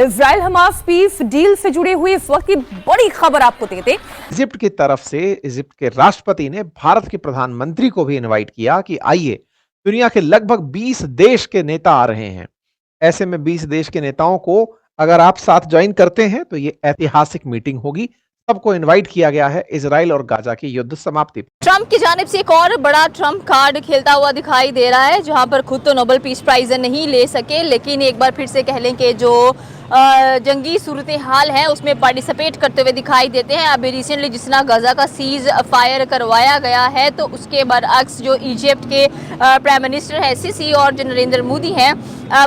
Israel Hamas peace deal से जुड़े हुए इस वक्त की बड़ी खबर आपको देते। इजिप्ट की तरफ से इजिप्ट के राष्ट्रपति ने भारत के प्रधानमंत्री को भी इनवाइट किया कि आइए, दुनिया के लगभग 20 देश के नेता आ रहे हैं। ऐसे में 20 देश के नेताओं को अगर आप साथ ज्वाइन करते हैं तो ये ऐतिहासिक मीटिंग होगी। सबको इनवाइट किया गया है इजराइल और गाजा की युद्ध समाप्ति। ट्रंप की जानिब से एक और बड़ा ट्रंप कार्ड खेलता हुआ दिखाई दे रहा है, जहां पर खुद तो नोबेल पीस प्राइज नहीं ले सके, लेकिन एक बार फिर से कह लें कि जो जंगी सूरत हाल है उसमें पार्टिसिपेट करते हुए दिखाई देते हैं। अभी रिसेंटली जिस तरह गजा का सीज फायर करवाया गया है, तो उसके बरअक्स जो इजिप्ट के प्राइम मिनिस्टर हैं सीसी और जो नरेंद्र मोदी हैं,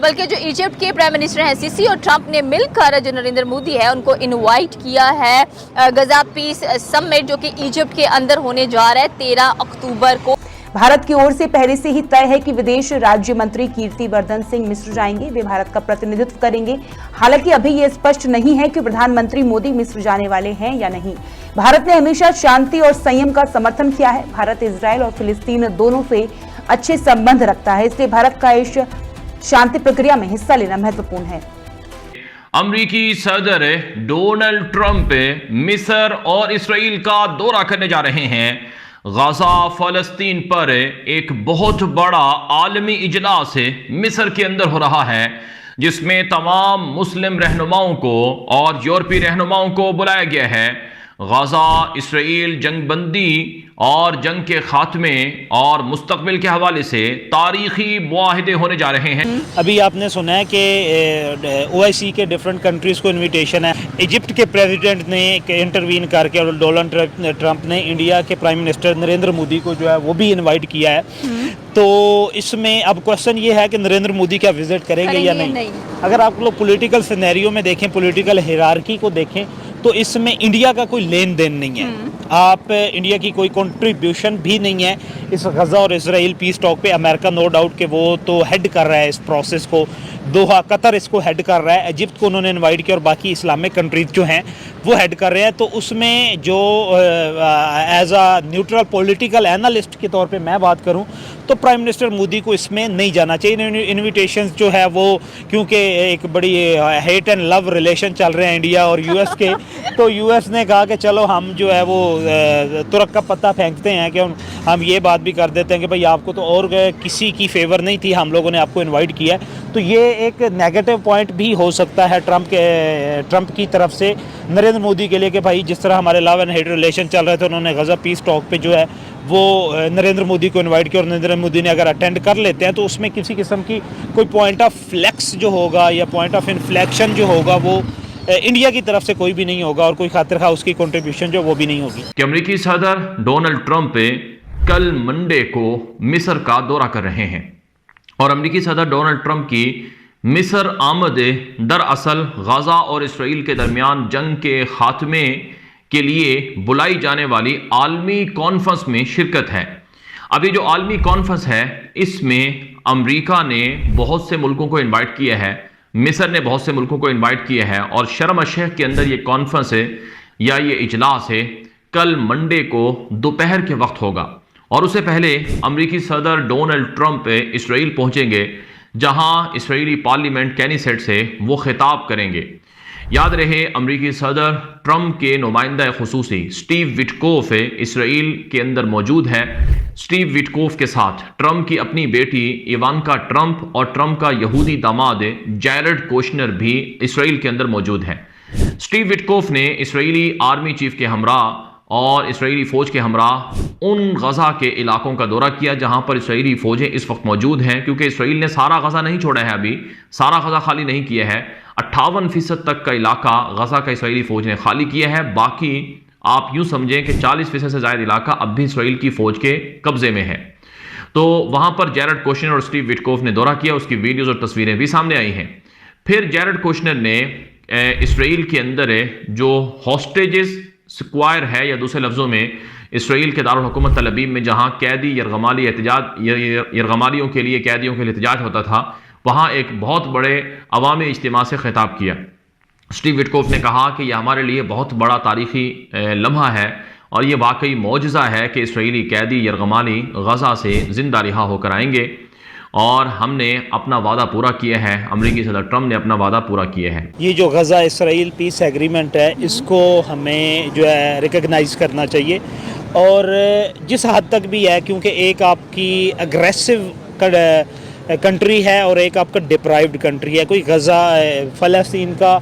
बल्कि जो इजिप्ट के प्राइम मिनिस्टर हैं सीसी और ट्रंप ने मिलकर जो नरेंद्र मोदी है उनको इनवाइट किया है गजा पीस समिट, जो कि इजिप्ट के अंदर होने जा रहा है 13 अक्टूबर को। भारत की ओर से पहले से ही तय है कि विदेश राज्य मंत्री कीर्तिवर्धन सिंह मिस्र जाएंगे। वे भारत का प्रतिनिधित्व करेंगे। हालांकि अभी ये स्पष्ट नहीं है कि प्रधानमंत्री मोदी मिस्र जाने वाले हैं या नहीं। भारत ने हमेशा शांति और संयम का समर्थन किया है। भारत इजरायल और फिलिस्तीन दोनों से अच्छे संबंध रखता है, इसलिए भारत का इस शांति प्रक्रिया में हिस्सा लेना महत्वपूर्ण है। अमेरिकी सदर डोनाल्ड ट्रंप मिस्र और इसराइल का दौरा करने जा रहे हैं। गजा फलस्तीन पर एक बहुत बड़ा आलमी इजलास मिस्र के अंदर हो रहा है, जिसमें तमाम मुस्लिम रहनुमाओं को और यूरोपीय रहनुमाओं को बुलाया गया है। गजा इसराइल जंगबंदी और जंग के खात्मे और मुस्तकबिल के हवाले से तारीखी मुआहदे होने जा रहे हैं। अभी आपने सुना है कि OIC के डिफरेंट कंट्रीज़ को इनविटेशन है। इजिप्ट के प्रेसिडेंट ने इंटरवीन करके और डोनाल्ड ट्रंप ने इंडिया के प्राइम मिनिस्टर नरेंद्र मोदी को जो है वो भी इनवाइट किया है। तो इसमें अब क्वेश्चन ये है कि नरेंद्र मोदी क्या विजिट करेंगे या नहीं। अगर आप लोग पॉलिटिकल सिनेरियो में देखें, पॉलिटिकल हिरार्की को देखें, तो इसमें इंडिया का कोई लेन देन नहीं है। आप इंडिया की कोई कंट्रीब्यूशन भी नहीं है इस गजा और इसराइल पीस टॉक पे। अमेरिका नो डाउट कि वो तो हेड कर रहा है इस प्रोसेस को, दोहा कतर इसको हेड कर रहा है। इजिप्ट को उन्होंने इनवाइट किया और बाकी इस्लामिक कंट्रीज जो हैं वो हेड कर रहे हैं। तो उसमें जो as a neutral political analyst के तौर पे मैं बात करूं तो प्राइम मिनिस्टर मोदी को इसमें नहीं जाना चाहिए। इन्विटेशंस जो है वो, क्योंकि एक बड़ी हेट एंड लव रिलेशन चल रहे हैं इंडिया और यूएस के, तो यूएस ने कहा कि चलो हम जो है वो तुरक का पत्ता फेंकते हैं कि हम ये बात भी कर देते हैं कि भाई आपको तो और किसी की फेवर नहीं थी, हम लोगों ने आपको इनवाइट किया। तो ये एक नेगेटिव पॉइंट भी हो सकता है ट्रंप की तरफ से नरेंद्र मोदी के लिए कि भाई जिस तरह हमारे लव एंड हेट रिलेशन चल रहे थे, उन्होंने गजा पीस टॉक पे जो है वो नरेंद्र मोदी को इनवाइट किया और नरेंद्र मोदी ने अगर अटेंड कर लेते हैं तो उसमें किसी किस्म की कोई पॉइंट ऑफ फ्लेक्स जो होगा या पॉइंट ऑफ इन्फ्लेक्शन जो होगा वो इंडिया की तरफ से कोई भी नहीं होगा और कोई खातिर खा उसकी कंट्रीब्यूशन जो वो भी नहीं होगी। कि अमेरिकी सदर डोनाल्ड ट्रंप कल मंडे को मिस्र का दौरा कर रहे हैं और अमेरिकी सदर डोनाल्ड ट्रंप की मिस्र आमद दरअसल गजा और इसराइल के दरमियान जंग के खात्मे के लिए बुलाई जाने वाली आलमी कॉन्फ्रेंस में शिरकत है। अब ये जो आलमी कॉन्फ्रेंस है इसमें अमेरिका ने बहुत से मुल्कों को इनवाइट किया है, मिस्र ने बहुत से मुल्कों को इनवाइट किया है और शर्म अल-शेख के अंदर ये कॉन्फ्रेंस है या ये इजलास है कल मंडे को दोपहर के वक्त होगा। और उससे पहले अमेरिकी सदर डोनाल्ड ट्रंप इसराइल पहुंचेंगे, जहां इसराइली पार्लियामेंट कैनिसेट से वो खिताब करेंगे। याद रहे अमेरिकी सदर ट्रंप के नुमाइंदा खुसूसी स्टीव विटकोफ इसराइल के अंदर मौजूद है। स्टीव विटकोफ के साथ ट्रंप की अपनी बेटी इवांका ट्रंप और ट्रंप का यहूदी दामाद जैरेड कोशनर भी इसराइल के अंदर मौजूद है। स्टीव विटकोफ ने इसराइली आर्मी चीफ के हमरा और इसराइली फ़ौज के हमरा उन गजा के इलाकों का दौरा किया जहां पर इसराइली फ़ौजें इस वक्त मौजूद हैं, क्योंकि इसराइल ने सारा गजा नहीं छोड़ा है, अभी सारा गजा खाली नहीं किया है। 58% तक का इलाका गजा का इसराइली फ़ौज ने खाली किया है। बाकी आप यूं समझें कि 40% से ज़्यादा इलाका अब भी इसराइल की फ़ौज के कब्जे में है। तो वहां पर जैरेड कोशनर और स्टीव विटकोफ ने दौरा किया, उसकी वीडियोज़ और तस्वीरें भी सामने आई हैं। फिर जैरेड कोशनर ने इसराइल के अंदर जो हॉस्टेजेस स्क्वायर है या दूसरे लफ्ज़ों में इसराइल के दारुल हुकूमत तल अबीब में जहां कैदी यरगमालियों के लिए कैदियों के लिए एहतजाज होता था, वहां एक बहुत बड़े अवामी इज्तिमा से खिताब किया। स्टीव विटकोफ ने कहा कि यह हमारे लिए बहुत बड़ा तारीखी लम्हा है और ये वाकई मौजज़ा है कि इसराइली कैदी यरगमाली गजा से ज़िंदा रिहा होकर आएंगे और हमने अपना वादा पूरा किया है, अमेरिकी सदर ट्रंप ने अपना वादा पूरा किया है। ये जो गज़ा इसराइल पीस एग्रीमेंट है इसको हमें जो है रिकग्नाइज़ करना चाहिए, और जिस हद तक भी है, क्योंकि एक आपकी अग्रेसिव कंट्री है और एक आपका डिप्राइव्ड कंट्री है। कोई गज़ा फ़लस्तीन का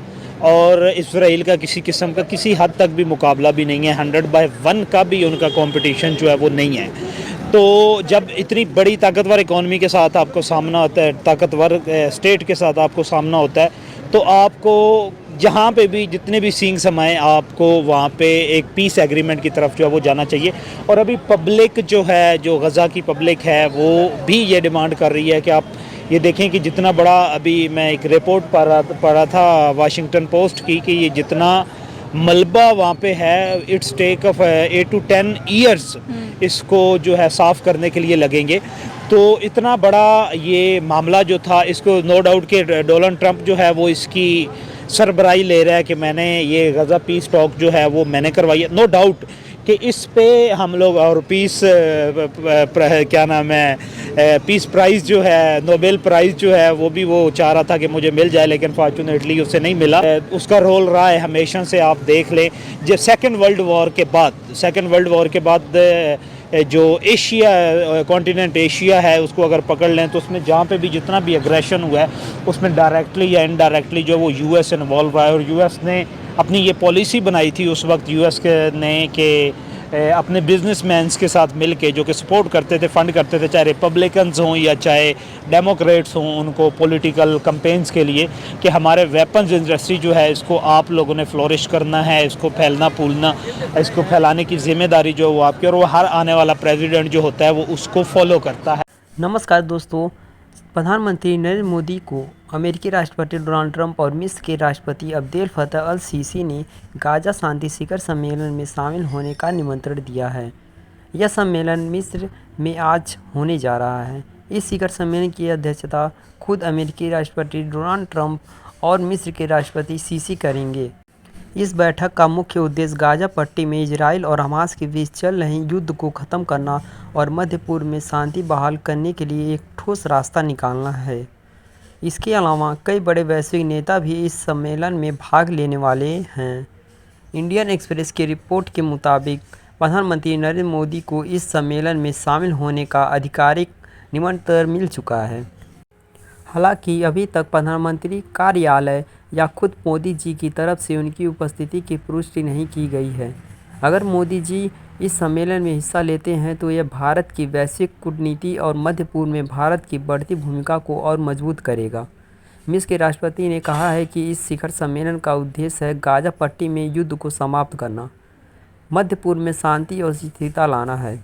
और इसराइल का किसी किस्म का किसी हद तक भी मुकाबला भी नहीं है। 100/1 का भी उनका कंपटीशन जो है वो नहीं है। तो जब इतनी बड़ी ताकतवर इकॉनमी के साथ आपको सामना होता है, ताकतवर स्टेट के साथ आपको सामना होता है, तो आपको जहाँ पे भी जितने भी सींग समाए आपको वहाँ पे एक पीस एग्रीमेंट की तरफ जो है वो जाना चाहिए। और अभी पब्लिक जो है, जो गज़ा की पब्लिक है, वो भी ये डिमांड कर रही है कि आप ये देखें कि जितना बड़ा, अभी मैं एक रिपोर्ट पढ़ा था वाशिंगटन पोस्ट की, कि ये जितना मलबा वहाँ पे है, it's take off 8 to 10 years इसको जो है साफ़ करने के लिए लगेंगे। तो इतना बड़ा ये मामला जो था, इसको नो डाउट कि डोनाल्ड ट्रंप जो है वो इसकी सरबराही ले रहा है कि मैंने ये गज़ा पीस टॉक जो है वो मैंने करवाई है। नो डाउट कि इस पे हम लोग, और पीस क्या नाम है, पीस प्राइज़ जो है, नोबेल प्राइज़ जो है, वो भी वो चाह रहा था कि मुझे मिल जाए, लेकिन फॉर्चुनेटली उसे नहीं मिला। उसका रोल रहा है हमेशा से, आप देख लें, जब सेकेंड वर्ल्ड वॉर के बाद जो एशिया, कॉन्टिनेंट एशिया है, उसको अगर पकड़ लें तो उसमें जहाँ पे भी जितना भी एग्रेशन हुआ है उसमें डायरेक्टली या इनडायरेक्टली जो वो यूएस इन्वॉल्व रहा है। और यूएस ने अपनी ये पॉलिसी बनाई थी उस वक्त, यूएस ने, कि अपने बिजनेसमैन्स के साथ मिल के, जो कि सपोर्ट करते थे, फंड करते थे, चाहे रिपब्लिकन्स हों या चाहे डेमोक्रेट्स हों, उनको पॉलिटिकल कैंपेन्स के लिए, कि हमारे वेपन्स इंडस्ट्री जो है इसको आप लोगों ने फ्लोरिश करना है, इसको फैलना फूलना, इसको फैलाने की जिम्मेदारी जो है वो आपकी, और वो हर आने वाला प्रेसिडेंट जो होता है वो उसको फॉलो करता है। नमस्कार दोस्तों, प्रधानमंत्री नरेंद्र मोदी को अमेरिकी राष्ट्रपति डोनाल्ड ट्रंप और मिस्र के राष्ट्रपति अब्देल फत्तह अल सीसी ने गाज़ा शांति शिखर सम्मेलन में शामिल होने का निमंत्रण दिया है। यह सम्मेलन मिस्र में आज होने जा रहा है। इस शिखर सम्मेलन की अध्यक्षता खुद अमेरिकी राष्ट्रपति डोनाल्ड ट्रंप और मिस्र के राष्ट्रपति सीसी करेंगे। इस बैठक का मुख्य उद्देश्य गाज़ा पट्टी में इजराइल और हमास के बीच चल रहे युद्ध को ख़त्म करना और मध्य पूर्व में शांति बहाल करने के लिए एक ठोस रास्ता निकालना है। इसके अलावा कई बड़े वैश्विक नेता भी इस सम्मेलन में भाग लेने वाले हैं। इंडियन एक्सप्रेस की रिपोर्ट के मुताबिक प्रधानमंत्री नरेंद्र मोदी को इस सम्मेलन में शामिल होने का आधिकारिक निमंत्रण मिल चुका है। हालांकि अभी तक प्रधानमंत्री कार्यालय या खुद मोदी जी की तरफ से उनकी उपस्थिति की पुष्टि नहीं की गई है। अगर मोदी जी इस सम्मेलन में हिस्सा लेते हैं तो यह भारत की वैश्विक कूटनीति और मध्य पूर्व में भारत की बढ़ती भूमिका को और मजबूत करेगा। मिस्र के राष्ट्रपति ने कहा है कि इस शिखर सम्मेलन का उद्देश्य है गाज़ा पट्टी में युद्ध को समाप्त करना, मध्य पूर्व में शांति और स्थिरता लाना है।